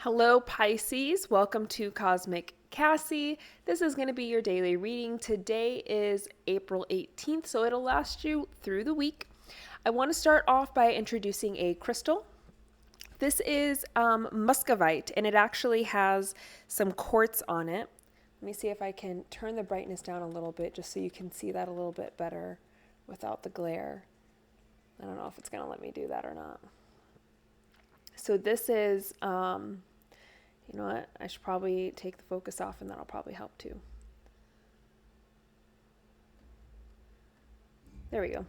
Hello, Pisces. Welcome to Cosmic Cassie. This is going to be your daily reading. Today is April 18th, so it'll last you through the week. I want to start off by introducing a crystal. This is muscovite, and it actually has some quartz on it. Let me see if I can turn the brightness down a little bit just so you can see that a little bit better without the glare. I don't know if it's going to let me do that or not. So this is, you know what, I should probably take the focus off and that'll probably help too. There we go.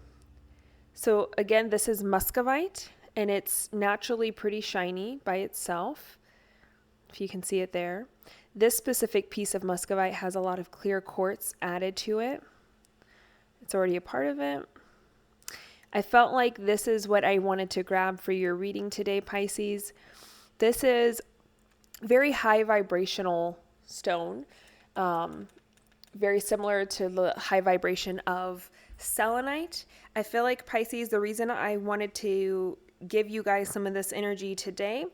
So again, this is muscovite and it's naturally pretty shiny by itself, if you can see it there. This specific piece of muscovite has a lot of clear quartz added to it. It's already a part of it. I felt like this is what I wanted to grab for your reading today, Pisces. This is very high vibrational stone, very similar to the high vibration of selenite. I feel like, Pisces, the reason I wanted to give you guys some of this energy today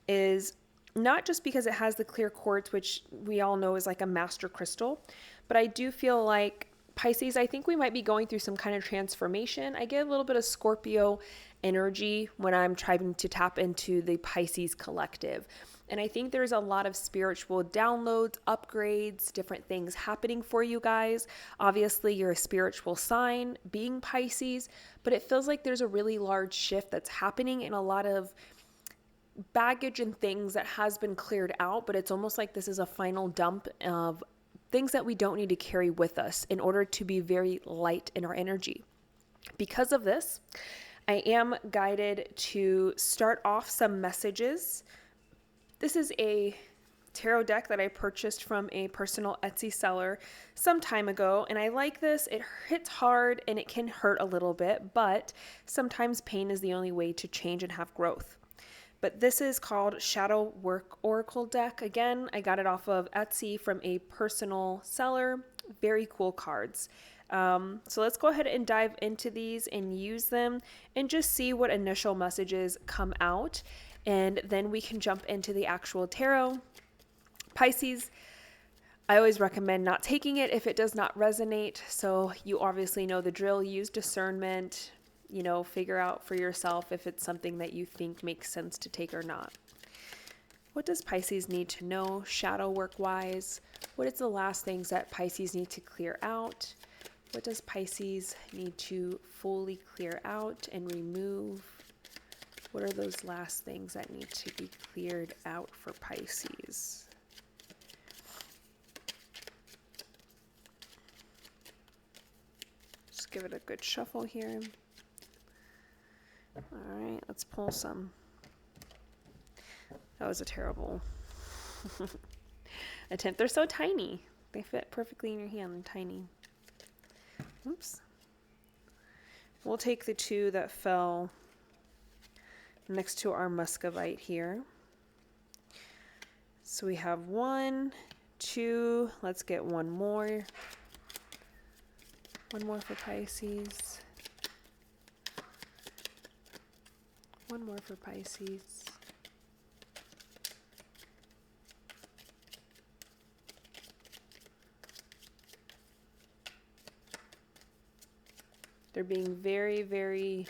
is not just because it has the clear quartz, which we all know is like a master crystal, but I do feel like, Pisces, I think we might be going through some kind of transformation. I get a little bit of Scorpio energy when I'm trying to tap into the Pisces collective. And I think there's a lot of spiritual downloads, upgrades, different things happening for you guys. Obviously, you're a spiritual sign being Pisces, but it feels like there's a really large shift that's happening in a lot of baggage and things that has been cleared out, but it's almost like this is a final dump of things that we don't need to carry with us in order to be very light in our energy. Because of this, I am guided to start off some messages. This is a tarot deck that I purchased from a personal Etsy seller some time ago, and I like this. It hits hard and it can hurt a little bit, but sometimes pain is the only way to change and have growth. But this is called Shadow Work Oracle Deck. Again, I got it off of Etsy from a personal seller. Very cool cards. So let's go ahead and dive into these and use them and just see what initial messages come out. And then we can jump into the actual tarot. Pisces, I always recommend not taking it if it does not resonate. So you obviously know the drill. Use discernment. Figure out for yourself if it's something that you think makes sense to take or not. What does Pisces need to know shadow work wise? What is the last things that Pisces need to clear out? What does Pisces need to fully clear out and remove? What are those last things that need to be cleared out for Pisces? Just give it a good shuffle here. All right, let's pull some. That was a terrible attempt. They're so tiny. They fit perfectly in your hand. They're tiny. Oops. We'll take the two that fell next to our muscovite here. So we have 1, 2. Let's get one more. One more for Pisces. One more for Pisces. They're being very, very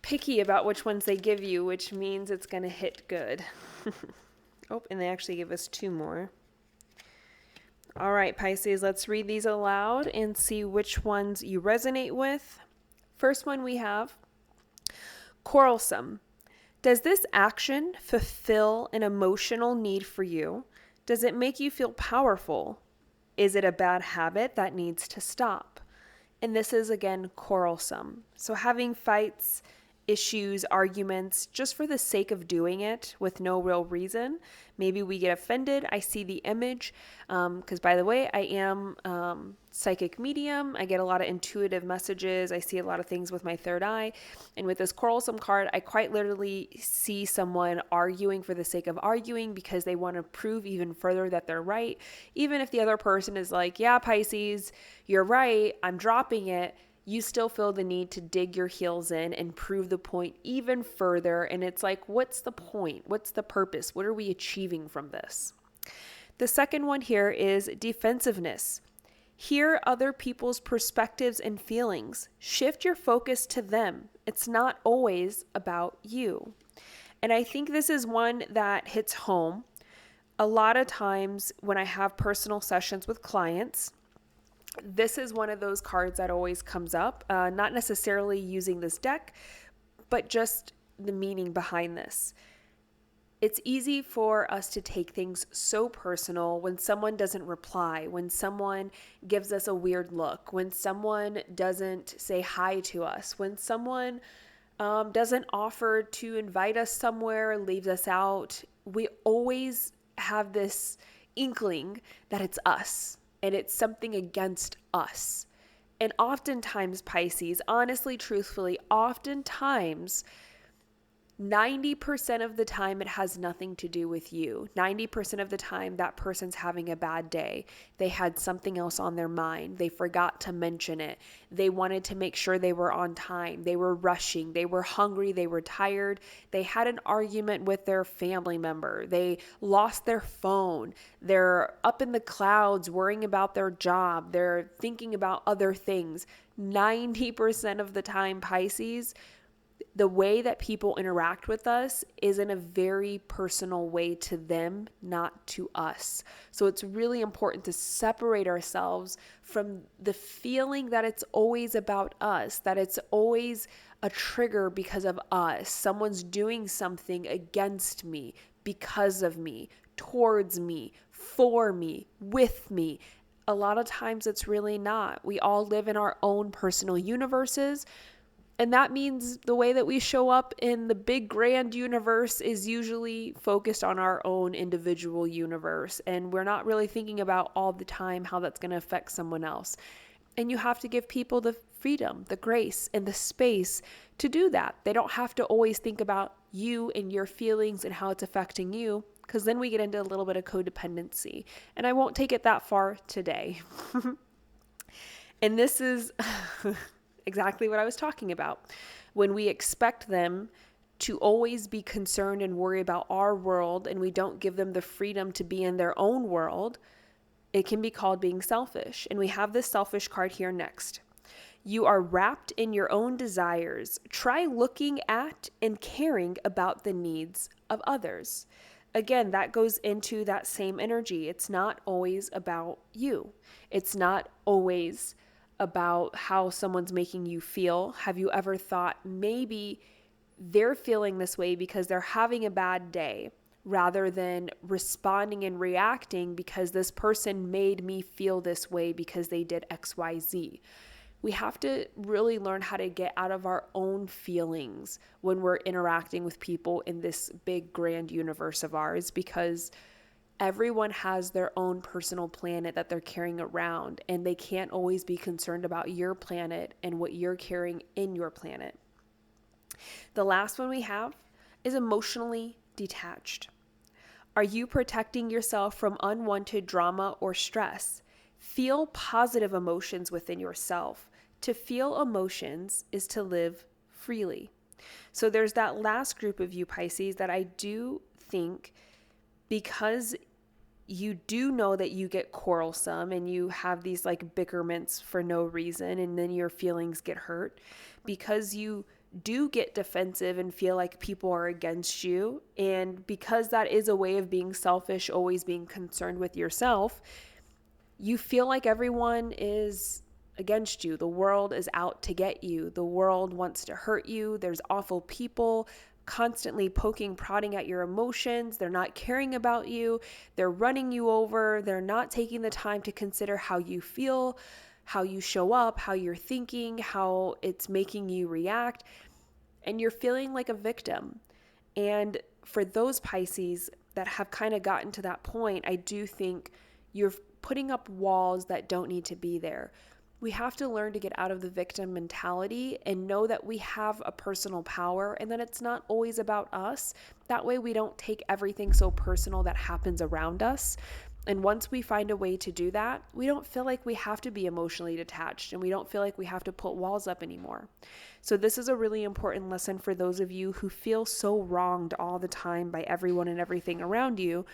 picky about which ones they give you, which means it's going to hit good. Oh, and they actually give us 2 more. All right, Pisces, let's read these aloud and see which ones you resonate with. First one we have. Quarrelsome. Does this action fulfill an emotional need for you? Does it make you feel powerful? Is it a bad habit that needs to stop? And this is, again, quarrelsome. So having fights, issues, arguments, just for the sake of doing it with no real reason. Maybe we get offended. I see the image because, by the way, I am psychic medium. I get a lot of intuitive messages. I see a lot of things with my third eye. And with this quarrelsome card, I quite literally see someone arguing for the sake of arguing because they want to prove even further that they're right. Even if the other person is like, yeah, Pisces, you're right, I'm dropping it. you still feel the need to dig your heels in and prove the point even further. And it's like, what's the point? What's the purpose? What are we achieving from this? The second one here is defensiveness. Hear other people's perspectives and feelings. Shift your focus to them. It's not always about you. And I think this is one that hits home. A lot of times when I have personal sessions with clients, this is one of those cards that always comes up, not necessarily using this deck, but just the meaning behind this. It's easy for us to take things so personal when someone doesn't reply, when someone gives us a weird look, when someone doesn't say hi to us, when someone doesn't offer to invite us somewhere, leaves us out. We always have this inkling that it's us and it's something against us. And oftentimes, Pisces, honestly, truthfully, oftentimes 90% of the time, it has nothing to do with you. 90% of the time, that person's having a bad day. They had something else on their mind. They forgot to mention it. They wanted to make sure they were on time. They were rushing. They were hungry. They were tired. They had an argument with their family member. They lost their phone. They're up in the clouds worrying about their job. They're thinking about other things. 90% of the time, Pisces, the way that people interact with us is in a very personal way to them, not to us. So it's really important to separate ourselves from the feeling that it's always about us, that it's always a trigger because of us. Someone's doing something against me, because of me, towards me, for me, with me. A lot of times it's really not. We all live in our own personal universes. And that means the way that we show up in the big grand universe is usually focused on our own individual universe. And we're not really thinking about all the time how that's going to affect someone else. And you have to give people the freedom, the grace, and the space to do that. They don't have to always think about you and your feelings and how it's affecting you, because then we get into a little bit of codependency. And I won't take it that far today. And this is exactly what I was talking about. When we expect them to always be concerned and worry about our world, and we don't give them the freedom to be in their own world, it can be called being selfish. And we have this selfish card here next. You are wrapped in your own desires. Try looking at and caring about the needs of others. Again, that goes into that same energy. It's not always about you. It's not always about how someone's making you feel. Have you ever thought maybe they're feeling this way because they're having a bad day, rather than responding and reacting because this person made me feel this way because they did XYZ? We have to really learn how to get out of our own feelings when we're interacting with people in this big grand universe of ours, because everyone has their own personal planet that they're carrying around, and they can't always be concerned about your planet and what you're carrying in your planet. The last one we have is emotionally detached. Are you protecting yourself from unwanted drama or stress? Feel positive emotions within yourself. To feel emotions is to live freely. So there's that last group of you, Pisces, that I do think, because you do know that you get quarrelsome and you have these like bickerments for no reason, and then your feelings get hurt, because you do get defensive and feel like people are against you. And because that is a way of being selfish, always being concerned with yourself, you feel like everyone is against you. The world is out to get you. The world wants to hurt you. There's awful people constantly poking, prodding at your emotions. They're not caring about you. They're running you over. They're not taking the time to consider how you feel, how you show up, how you're thinking, how it's making you react. And you're feeling like a victim. And for those Pisces that have kind of gotten to that point, I do think you're putting up walls that don't need to be there. We have to learn to get out of the victim mentality and know that we have a personal power, and that it's not always about us. That way we don't take everything so personal that happens around us. And once we find a way to do that, we don't feel like we have to be emotionally detached and we don't feel like we have to put walls up anymore. So this is a really important lesson for those of you who feel so wronged all the time by everyone and everything around you,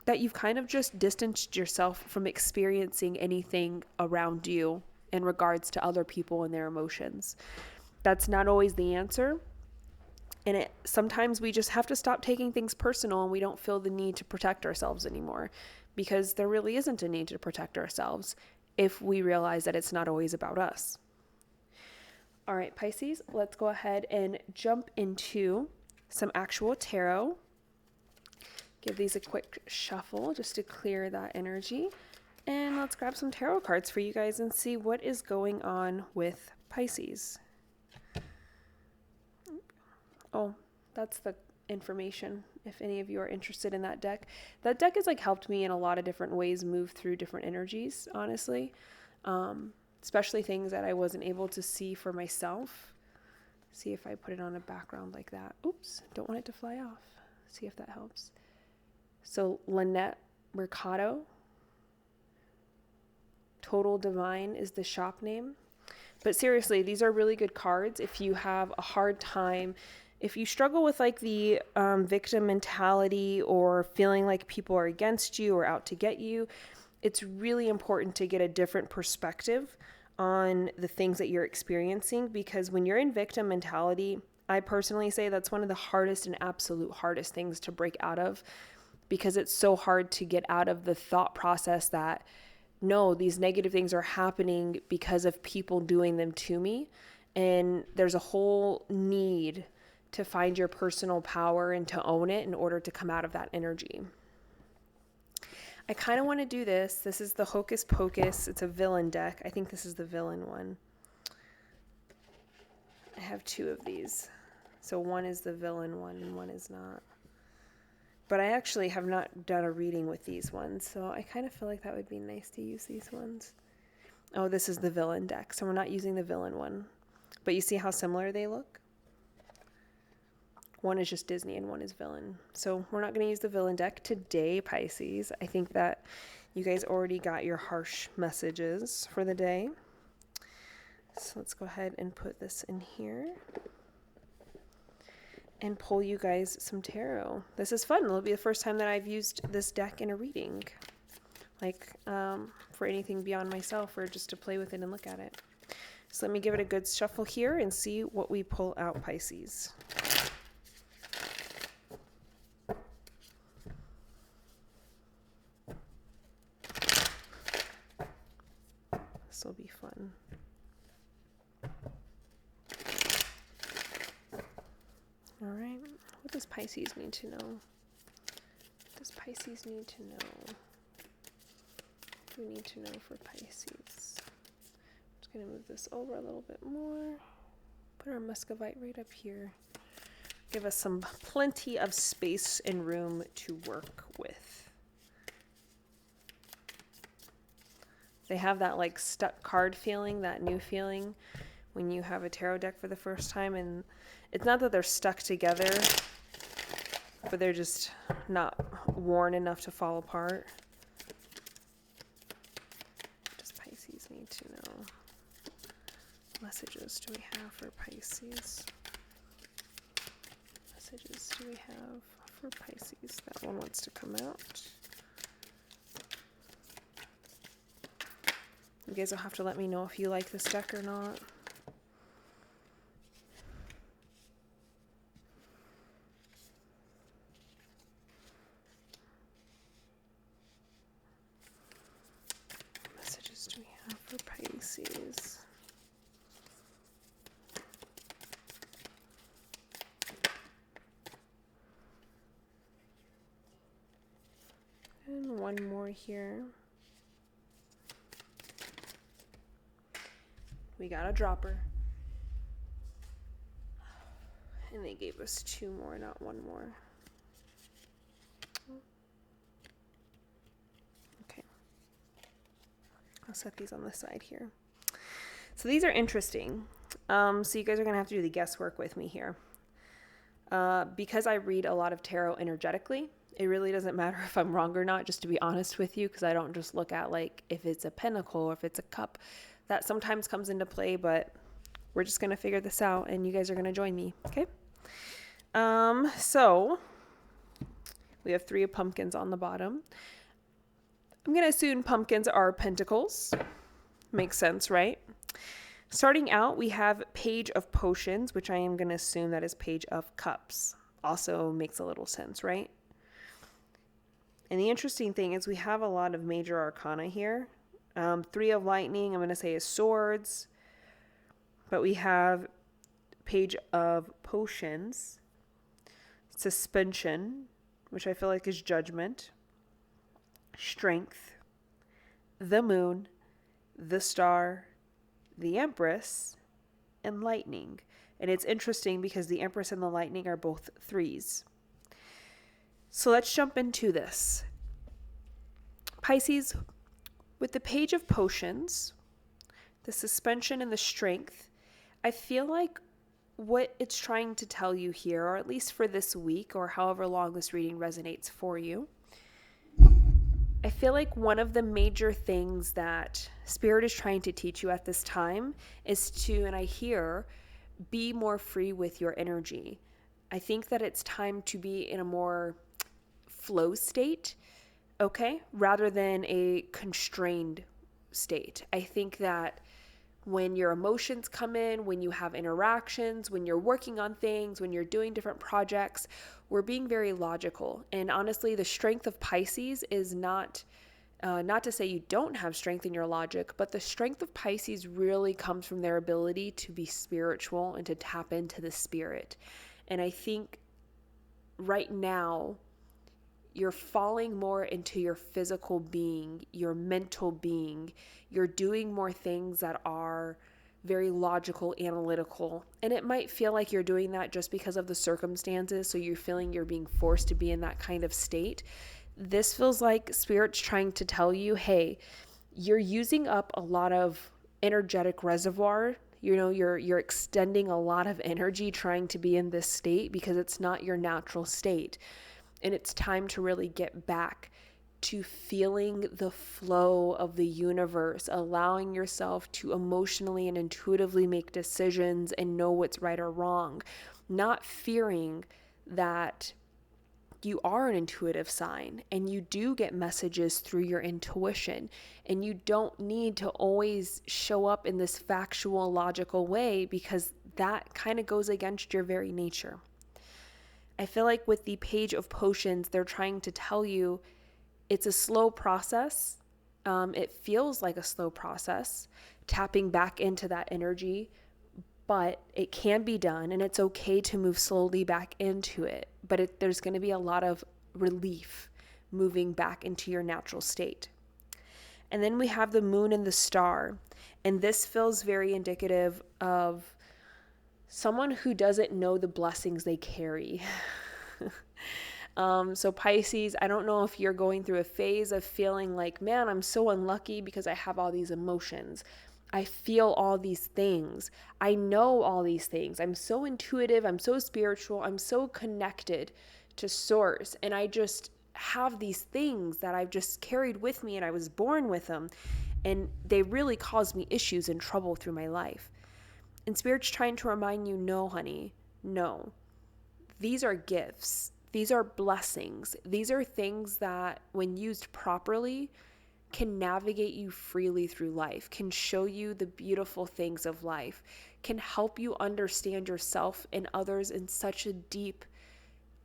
that you've kind of just distanced yourself from experiencing anything around you in regards to other people and their emotions. That's not always the answer. And sometimes we just have to stop taking things personal and we don't feel the need to protect ourselves anymore, because there really isn't a need to protect ourselves if we realize that it's not always about us. All right, Pisces, let's go ahead and jump into some actual tarot. Give these a quick shuffle just to clear that energy. And let's grab some tarot cards for you guys and see what is going on with Pisces. Oh, that's the information if any of you are interested in that deck. That deck has like helped me in a lot of different ways move through different energies, honestly. Especially things that I wasn't able to see for myself. See if I put it on a background like that. Oops, don't want it to fly off. See if that helps. So Lynette Mercado. Total Divine is the shop name. But seriously, these are really good cards if you have a hard time, if you struggle with like the victim mentality or feeling like people are against you or out to get you. It's really important to get a different perspective on the things that you're experiencing, because when you're in victim mentality, I personally say that's one of the hardest and absolute hardest things to break out of, because it's so hard to get out of the thought process that no, these negative things are happening because of people doing them to me. And there's a whole need to find your personal power and to own it in order to come out of that energy. I kind of want to do this. This is the Hocus Pocus. It's a villain deck. I think this is the villain one. I have two of these. So one is the villain one and one is not. But I actually have not done a reading with these ones, so I kind of feel like that would be nice to use these ones. Oh, this is the villain deck, so we're not using the villain one. But you see how similar they look? One is just Disney and one is villain. So we're not going to use the villain deck today, Pisces. I think that you guys already got your harsh messages for the day. So let's go ahead and put this in here and pull you guys some tarot. This is fun. It'll be the first time that I've used this deck in a reading, like for anything beyond myself or just to play with it and look at it. So let me give it a good shuffle here and see what we pull out, Pisces. This will be fun. All right, what does Pisces need to know? What does Pisces need to know? What do we need to know for Pisces? I'm just going to move this over a little bit more. Put our muscovite right up here. Give us some plenty of space and room to work with. They have that like stuck card feeling, that new feeling when you have a tarot deck for the first time, and it's not that they're stuck together, but they're just not worn enough to fall apart. What does Pisces need to know? Messages do we have for Pisces? Messages do we have for Pisces? That one wants to come out. You guys will have to let me know if you like this deck or not. Messages do we have for Pisces? And one more here. We got a dropper. And they gave us two more, not one more. Okay. I'll set these on the side here. So these are interesting. So you guys are going to have to do the guesswork with me here. Because I read a lot of tarot energetically, it really doesn't matter if I'm wrong or not, just to be honest with you, because I don't just look at like if it's a pentacle or if it's a cup. That sometimes comes into play, but we're just going to figure this out and you guys are going to join me, okay? So we have 3 pumpkins on the bottom. I'm going to assume pumpkins are pentacles. Makes sense, right? Starting out, we have Page of Potions, which I am going to assume that is Page of Cups. Also makes a little sense, right? And the interesting thing is we have a lot of major arcana here. 3 of Lightning, I'm going to say is Swords. But we have Page of Potions, Suspension, which I feel like is Judgment, Strength, the Moon, the Star, the Empress, and Lightning. And it's interesting because the Empress and the Lightning are both 3s. So let's jump into this. Pisces, with the Page of Potions, the Suspension, and the Strength, I feel like what it's trying to tell you here, or at least for this week, or however long this reading resonates for you, I feel like one of the major things that Spirit is trying to teach you at this time is to, and I hear, be more free with your energy. I think that it's time to be in a more flow state, okay, rather than a constrained state. I think that when your emotions come in, when you have interactions, when you're working on things, when you're doing different projects, we're being very logical. And honestly, the strength of Pisces is not to say you don't have strength in your logic, but the strength of Pisces really comes from their ability to be spiritual and to tap into the spirit. And I think right now, you're falling more into your physical being, your mental being. You're doing more things that are very logical, analytical. And it might feel like you're doing that just because of the circumstances. So you're feeling you're being forced to be in that kind of state. This feels like Spirit's trying to tell you, hey, you're using up a lot of energetic reservoir. You know, you're extending a lot of energy trying to be in this state because it's not your natural state. And it's time to really get back to feeling the flow of the universe, allowing yourself to emotionally and intuitively make decisions and know what's right or wrong, not fearing that you are an intuitive sign and you do get messages through your intuition, and you don't need to always show up in this factual, logical way because that kind of goes against your very nature. I feel like with the Page of Potions, they're trying to tell you it's a slow process. It feels like a slow process, tapping back into that energy, but it can be done, and it's okay to move slowly back into it. But there's going to be a lot of relief moving back into your natural state. And then we have the Moon and the Star, and this feels very indicative of someone who doesn't know the blessings they carry. So Pisces, I don't know if you're going through a phase of feeling like, man, I'm so unlucky because I have all these emotions. I feel all these things. I know all these things. I'm so intuitive. I'm so spiritual. I'm so connected to Source. And I just have these things that I've just carried with me, and I was born with them. And they really caused me issues and trouble through my life. And Spirit's trying to remind you, no, honey, no. These are gifts. These are blessings. These are things that, when used properly, can navigate you freely through life, can show you the beautiful things of life, can help you understand yourself and others in such a deep,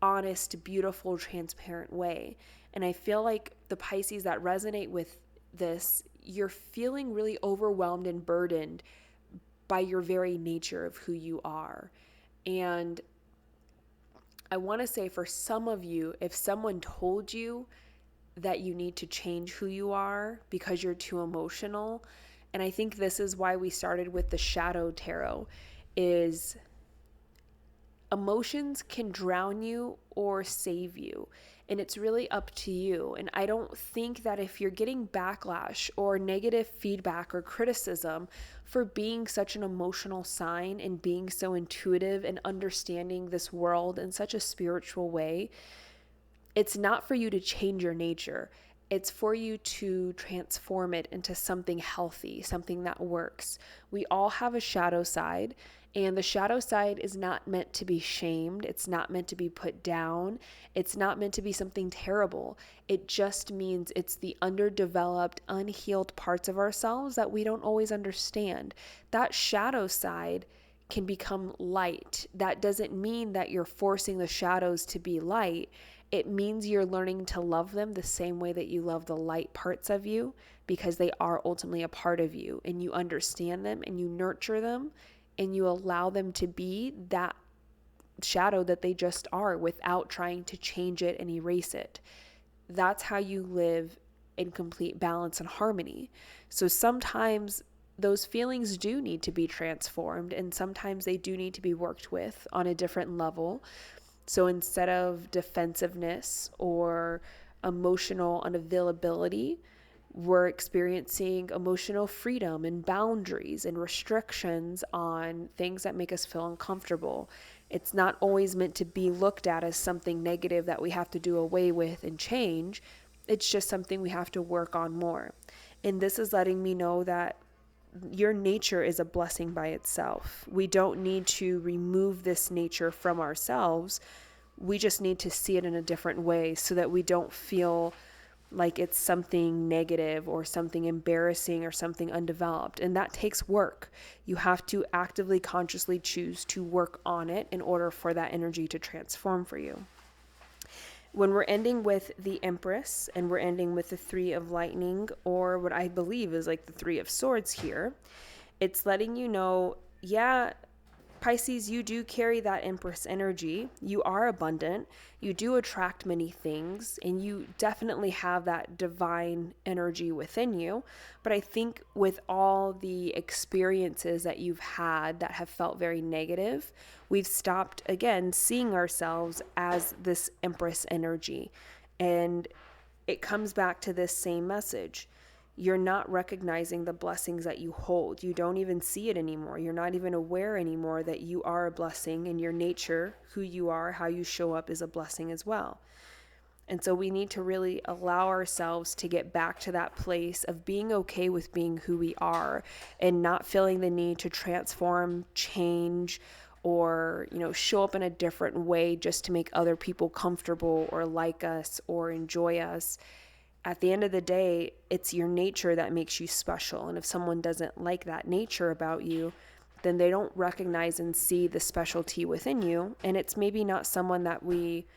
honest, beautiful, transparent way. And I feel like the Pisces that resonate with this, you're feeling really overwhelmed and burdened by your very nature of who you are. And I want to say, for some of you, if someone told you that you need to change who you are because you're too emotional, and I think this is why we started with the Shadow Tarot, is emotions can drown you or save you. and it's really up to you. And I don't think that if you're getting backlash or negative feedback or criticism for being such an emotional sign and being so intuitive and understanding this world in such a spiritual way, it's not for you to change your nature. It's for you to transform it into something healthy, something that works. We all have a shadow side, and the shadow side is not meant to be shamed. It's not meant to be put down. It's not meant to be something terrible. It just means it's the underdeveloped, unhealed parts of ourselves that we don't always understand. That shadow side can become light. That doesn't mean that you're forcing the shadows to be light. It means you're learning to love them the same way that you love the light parts of you, because they are ultimately a part of you, and you understand them and you nurture them and you allow them to be that shadow that they just are without trying to change it and erase it. That's how you live in complete balance and harmony. So sometimes those feelings do need to be transformed, and sometimes they do need to be worked with on a different level. So instead of defensiveness or emotional unavailability, we're experiencing emotional freedom and boundaries and restrictions on things that make us feel uncomfortable. It's not always meant to be looked at as something negative that we have to do away with and change. It's just something we have to work on more. And this is letting me know that your nature is a blessing by itself. We don't need to remove this nature from ourselves. We just need to see it in a different way so that we don't feel like it's something negative or something embarrassing or something undeveloped. And that takes work. You have to actively, consciously choose to work on it in order for that energy to transform for you. When we're ending with the Empress and we're ending with the Three of Lightning, or what I believe is like the Three of Swords here, it's letting you know, yeah, Pisces, you do carry that Empress energy. You are abundant. You do attract many things, and you definitely have that divine energy within you. But I think with all the experiences that you've had that have felt very negative, we've stopped, again, seeing ourselves as this Empress energy. And it comes back to this same message. You're not recognizing the blessings that you hold. You don't even see it anymore. You're not even aware anymore that you are a blessing, and your nature, who you are, how you show up, is a blessing as well. And so we need to really allow ourselves to get back to that place of being okay with being who we are and not feeling the need to transform, change, or, show up in a different way just to make other people comfortable or like us or enjoy us. At the end of the day, it's your nature that makes you special. And if someone doesn't like that nature about you, then they don't recognize and see the specialty within you. And it's maybe not someone that we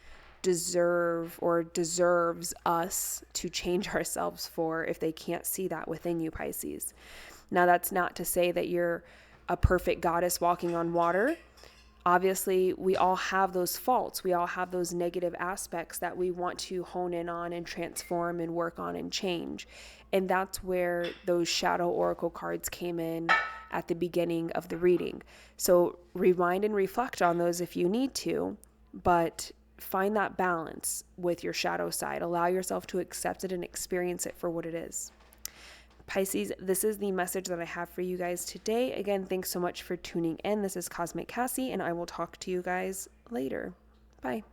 deserve or deserves us to change ourselves for if they can't see that within you, Pisces. Now, that's not to say that you're a perfect goddess walking on water. Obviously, we all have those faults. We all have those negative aspects that we want to hone in on and transform and work on and change. And that's where those shadow oracle cards came in at the beginning of the reading. So rewind and reflect on those if you need to, but find that balance with your shadow side. Allow yourself to accept it and experience it for what it is. Pisces, this is the message that I have for you guys today. Again, thanks so much for tuning in. This is Cosmic Cassie, and I will talk to you guys later. Bye.